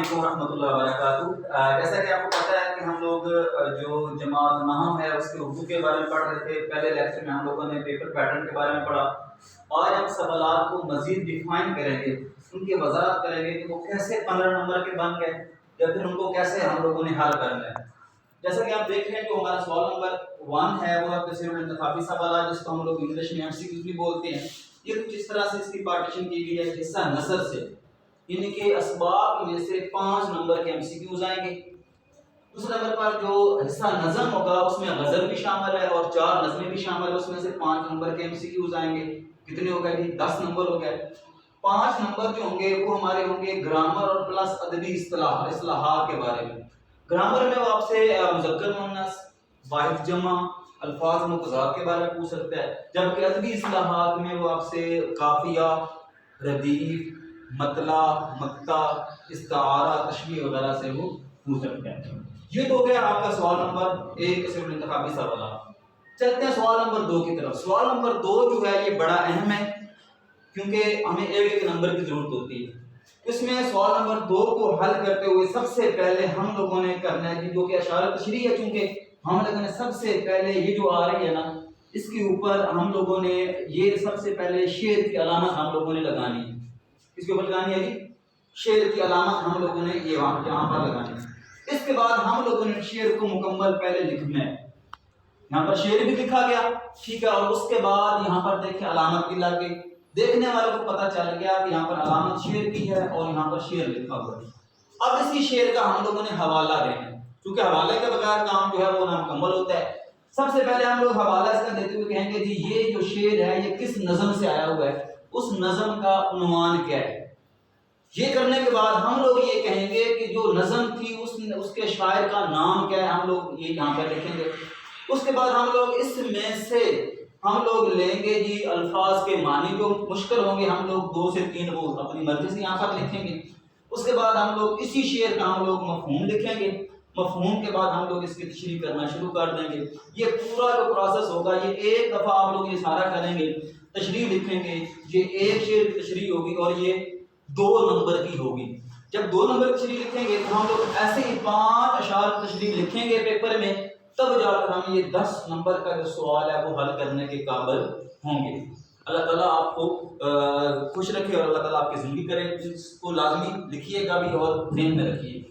علیکم ورحمۃ اللہ وبرکاتہ۔ جیسا کہ آپ کو پتہ ہے کہ ہم لوگ جو جماعت نحو ہے اس کے اردو کے بارے میں پڑھ رہے تھے۔ پہلے لیکچر میں ہم لوگوں نے پیپر پیٹرن کے بارے میں پڑھا۔ آج ہم سوالات کو مزید ڈیفائن کریں گے، ان کی وضاحت کریں گے کہ وہ کیسے 15 نمبر کے بن گئے یا پھر ان کو کیسے ہم لوگوں نے حل کرنا ہے۔ جیسا کہ آپ دیکھ رہے ہیں کہ ہمارا سوال نمبر 1 ہے، وہ کثیر الانتخابی سوالات جس کو ہم لوگ انگلش میں MCQs بھی بولتے ہیں۔ یہ کچھ اس طرح سے اس کی پارٹیشن کی گئی ہے حصہ نظر سے، یعنی کہ اسباب میں سے 5 نمبر کے MCQs آئیں گے۔ دوسرے نمبر پر جو حصہ نظم ہوگا اس میں غزل بھی شامل ہے اور 4 نظمیں بھی شامل ہے، اس میں سے 5 نمبر کے MCQs آئیں گے۔ کتنے ہو گئے جی؟ 10 نمبر ہو گئے۔ 5 نمبر جو ہوں گے وہ ہمارے ہوں گے گرامر اور پلس ادبی اصطلاحات کے بارے میں۔ گرامر میں وہ آپ سے مذکر مؤنث، واحد جمع، الفاظ متضاد کے بارے میں پوچھ سکتا ہے، جبکہ ادبی اصطلاحات میں وہ آپ سے قافیہ، ردیف، مطلع، مقطع، استعارہ، تشبیہ وغیرہ سے وہ پوچھ سکتے ہیں۔ یہ تو ہو گیا آپ کا سوال نمبر 1 کثیر الانتخابی سوالات۔ چلتے ہیں سوال نمبر 2 کی طرف۔ سوال نمبر 2 جو ہے یہ بڑا اہم ہے کیونکہ ہمیں ایک نمبر کی ضرورت ہوتی ہے۔ اس میں سوال نمبر 2 کو حل کرتے ہوئے سب سے پہلے ہم لوگوں نے کرنا ہے جو کہ اشارہ تشریح ہے، چونکہ ہم لوگوں نے سب سے پہلے یہ جو آ رہی ہے نا اس کے اوپر ہم لوگوں نے یہ سب سے پہلے شعر کی علامت ہم لوگوں نے لگانی ہے۔ اس کے اوپر لگانی ہے جی شعر کی علامت ہم لوگوں نے یہ یہاں پر لگانی ہے۔ اس کے بعد ہم لوگوں نے شعر کو مکمل پہلے لکھنا ہے۔ یہاں پر شعر بھی لکھا گیا، ٹھیک ہے، اور اس کے بعد یہاں پر دیکھیں علامت بھی لگ گئی۔ دیکھنے والے کو پتہ چل گیا کہ یہاں پر علامت شعر کی ہے اور یہاں پر شعر لکھا ہوا ہے۔ اب اسی شعر کا ہم لوگوں نے حوالہ دینا ہے، کیونکہ حوالے کے بغیر کام جو ہے وہ نامکمل ہوتا ہے۔ سب سے پہلے ہم لوگ حوالہ اس کا دیتے ہوئے کہیں گے جی یہ جو شعر ہے یہ کس نظم سے آیا ہوا ہے، اس نظم کا عنوان کیا ہے۔ یہ کرنے کے بعد ہم لوگ یہ کہیں گے کہ جو نظم تھی اس کے شاعر کا نام کیا ہے، ہم لوگ یہ یہاں پہ لکھیں گے۔ اس کے بعد ہم لوگ اس میں سے ہم لوگ لیں گے جی الفاظ کے معنی جو مشکل ہوں گے، ہم لوگ 2 سے 3 وہ اپنی مرضی سے یہاں پر لکھیں گے۔ اس کے بعد ہم لوگ اسی شعر کا ہم لوگ مفہوم لکھیں گے۔ مفہوم کے بعد ہم لوگ اس کی تشریح کرنا شروع کر دیں گے۔ یہ پورا جو پروسیس ہوگا یہ ایک دفعہ آپ لوگ یہ سارا کریں گے، تشریح لکھیں گے، یہ ایک شعر کی تشریح ہوگی اور یہ 2 نمبر کی ہوگی۔ جب 2 نمبر کی تشریح لکھیں گے تو ہم لوگ ایسے ہی 5 اشعار تشریح لکھیں گے پیپر میں، تب جا کر ہم یہ 10 نمبر کا جو سوال ہے وہ حل کرنے کے قابل ہوں گے۔ اللہ تعالیٰ آپ کو خوش رکھے اور اللہ تعالیٰ آپ کی زندگی کرے۔ اس کو لازمی لکھیے گا بھی اور ذہن میں رکھیے۔